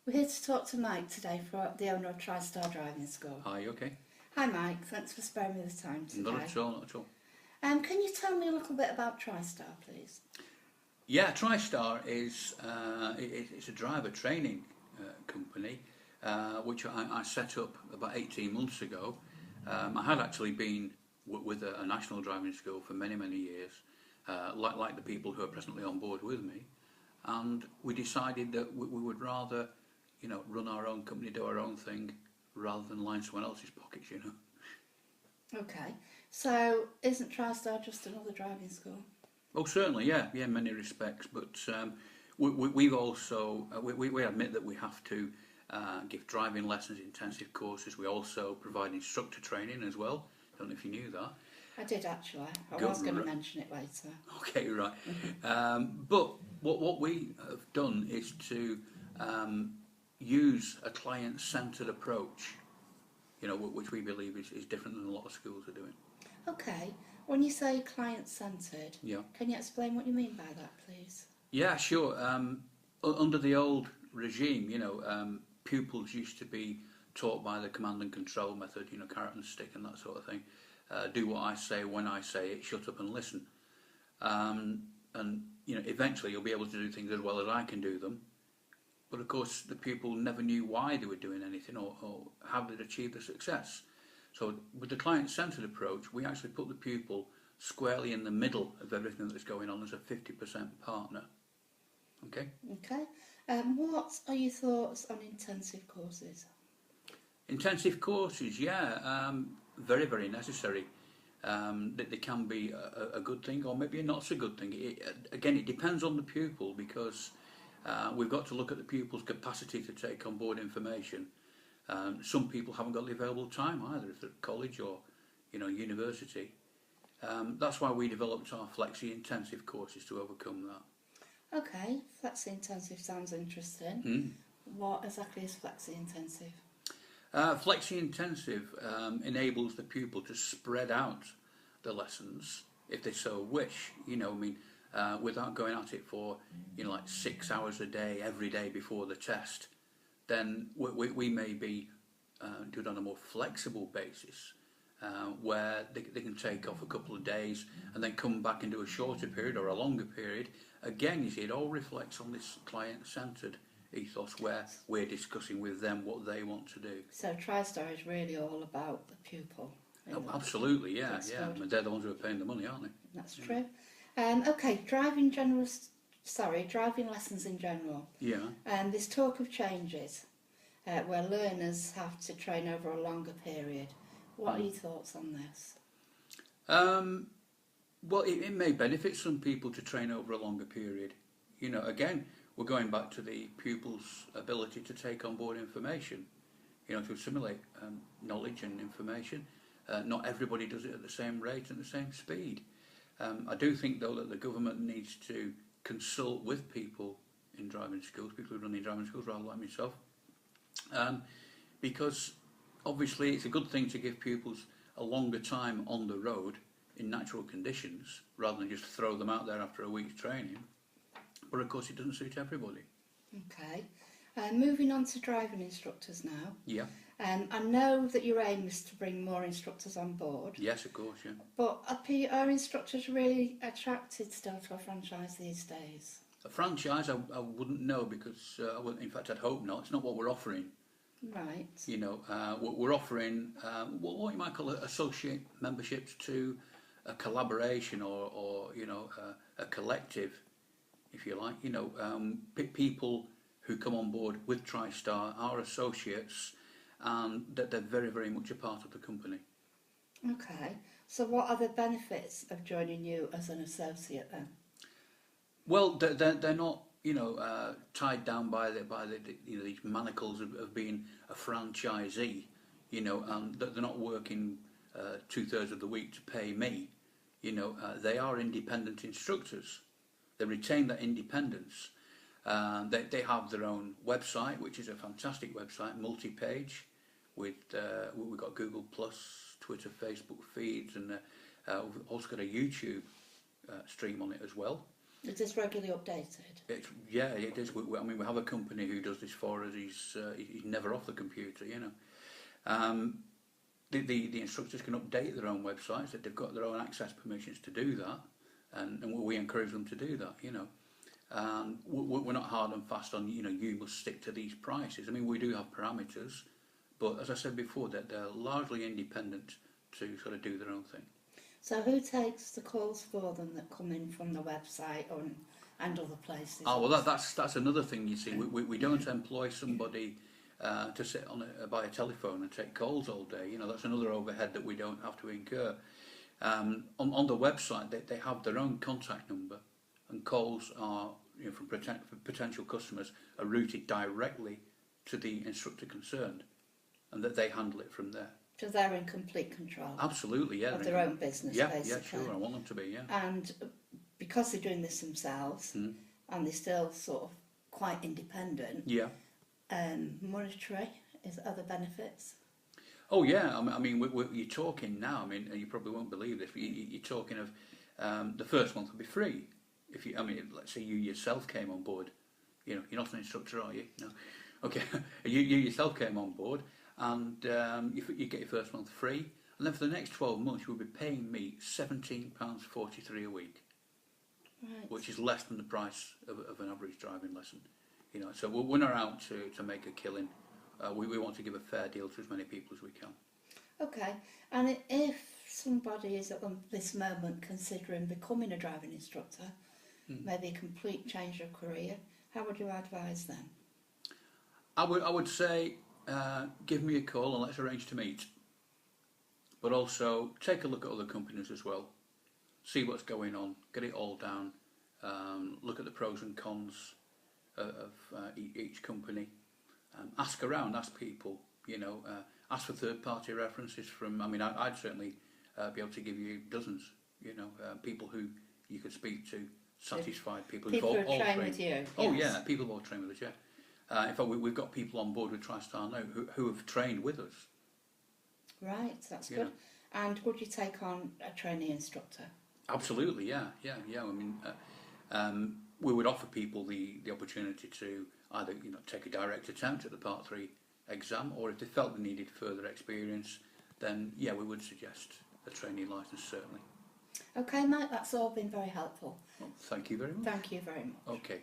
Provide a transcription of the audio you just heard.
We're here to talk to Mike today, for the owner of Tristar Driving School. Hi, you okay? Hi Mike, thanks for sparing me the time today. Not at all, not at all. Can you tell me a little bit about Tristar, please? Yeah, Tristar is it's a driver training company which I set up about 18 months ago. I had actually been with a national driving school for many, many years, like the people who are presently on board with me, and we decided that we would rather, run our own company, do our own thing, rather than line someone else's pockets, Okay, so isn't Tristar just another driving school? Oh, certainly, yeah, in many respects. But we've also we admit that we have to give driving lessons, intensive courses. We also provide instructor training as well. Don't know if you knew that. I did actually. I Good, was going to right. mention it later. Okay, right. But what we have done is to use a client-centred approach, which we believe is different than a lot of schools are doing. Okay, when you say client-centred, Yeah. can you explain what you mean by that, please? Yeah, sure. Under the old regime, pupils used to be taught by the command and control method, carrot and stick and that sort of thing. Do what I say when I say it, shut up and listen. And eventually you'll be able to do things as well as I can do them. But of course, the pupil never knew why they were doing anything or how they'd achieve the success. So with the client-centred approach, we actually put the pupil squarely in the middle of everything that's going on as a 50% partner. Okay? Okay. What are your thoughts on intensive courses? Intensive courses, yeah, very, very necessary. They can be a good thing or maybe a not so good thing. Again, it depends on the pupil, because we've got to look at the pupil's capacity to take on board information. Some people haven't got the available time either, if they're at college or university. That's why we developed our Flexi intensive courses, to overcome that. Okay, Flexi Intensive sounds interesting. What exactly is Flexi Intensive? Flexi intensive enables the pupil to spread out the lessons if they so wish. Without going at it for like 6 hours a day every day before the test. Then we may be do it on a more flexible basis, where they can take off a couple of days and then come back and do a shorter period or a longer period. Again, you see, it all reflects on this client-centred ethos, where we're discussing with them what they want to do. So Tristar is really all about the pupil. Oh, absolutely, yeah. Good. And they're the ones who are paying the money, aren't they? That's true. Okay, driving lessons in general. Yeah. There's talk of changes where learners have to train over a longer period. What are your thoughts on this? Well, it may benefit some people to train over a longer period. Again, we're going back to the pupil's ability to take on board information, to assimilate knowledge and information. Not everybody does it at the same rate and the same speed. I do think, though, that the government needs to consult with people in driving schools, people who run in driving schools, rather like myself, because obviously it's a good thing to give pupils a longer time on the road in natural conditions, rather than just throw them out there after a week's training. But of course it doesn't suit everybody. Okay. Moving on to driving instructors now. Yeah. I know that your aim is to bring more instructors on board. Yes, of course, yeah. But are instructors really attracted still to a franchise these days? A franchise, I wouldn't know, because, in fact, I'd hope not. It's not what we're offering. Right. We're offering what you might call associate memberships to a collaboration or a collective, if you like. People who come on board with Tristar are associates, and that they're very, very much a part of the company. Okay. So what are the benefits of joining you as an associate then? Well, they're not tied down by these manacles of being a franchisee, and they're not working 2/3 of the week to pay me. They are independent instructors. They retain that independence. They have their own website, which is a fantastic website, multi-page, with we've got Google Plus, Twitter, Facebook feeds, and we've also got a YouTube stream on it as well. Is this regularly updated? Yeah, it is. I mean, we have a company who does this for us. He's never off the computer, you know. The instructors can update their own websites, that they've got their own access permissions to do that, and we encourage them to do that, you know. We're not hard and fast on, you know, you must stick to these prices. I mean, we do have parameters, but as I said before, that they're largely independent to sort of do their own thing. So who takes the calls for them that come in from the website and other places? Oh, well, that's another thing, you see. We don't employ somebody to sit by a telephone and take calls all day. You know, that's another overhead that we don't have to incur. On the website, they have their own contact number, and calls are, you know, from potential customers are routed directly to the instructor concerned, and that they handle it from there. Because they're in complete control. Absolutely, yeah. Of their own business, yeah, basically. Yeah, sure. I want them to be, yeah. And because they're doing this themselves, and they're still sort of quite independent. Yeah. Monetary is other benefits. Oh yeah, I mean, you're talking now. I mean, you probably won't believe this, but you're talking of the first month will be free. If you, I mean, let's say you yourself came on board. You know, you're not an instructor, are you? No. Okay. you yourself came on board, and you get your first month free, and then for the next 12 months you will be paying me £17.43 a week, Right. which is less than the price of an average driving lesson. You know, so we're not out to make a killing. We want to give a fair deal to as many people as we can. Okay, and if somebody is at this moment considering becoming a driving instructor, maybe a complete change of career, how would you advise them? I would say give me a call and let's arrange to meet. But also take a look at other companies as well. See what's going on, get it all down, look at the pros and cons of each company. Ask around, ask people, you know, ask for third-party references from, I mean, I'd certainly be able to give you dozens, you know, people who you could speak to, satisfied people who've all trained with you. Yes. Oh yeah, people who've all trained with us, yeah. In fact, we've got people on board with Tristar now who have trained with us. Right, that's You good. know. And would you take on a trainee instructor? Absolutely, yeah. I mean, we would offer people the opportunity to either, you know, take a direct attempt at the Part 3 exam, or if they felt they needed further experience, then yeah, we would suggest a trainee licence, certainly. Okay, Mike, that's all been very helpful. Well, thank you very much. Thank you very much. Okay.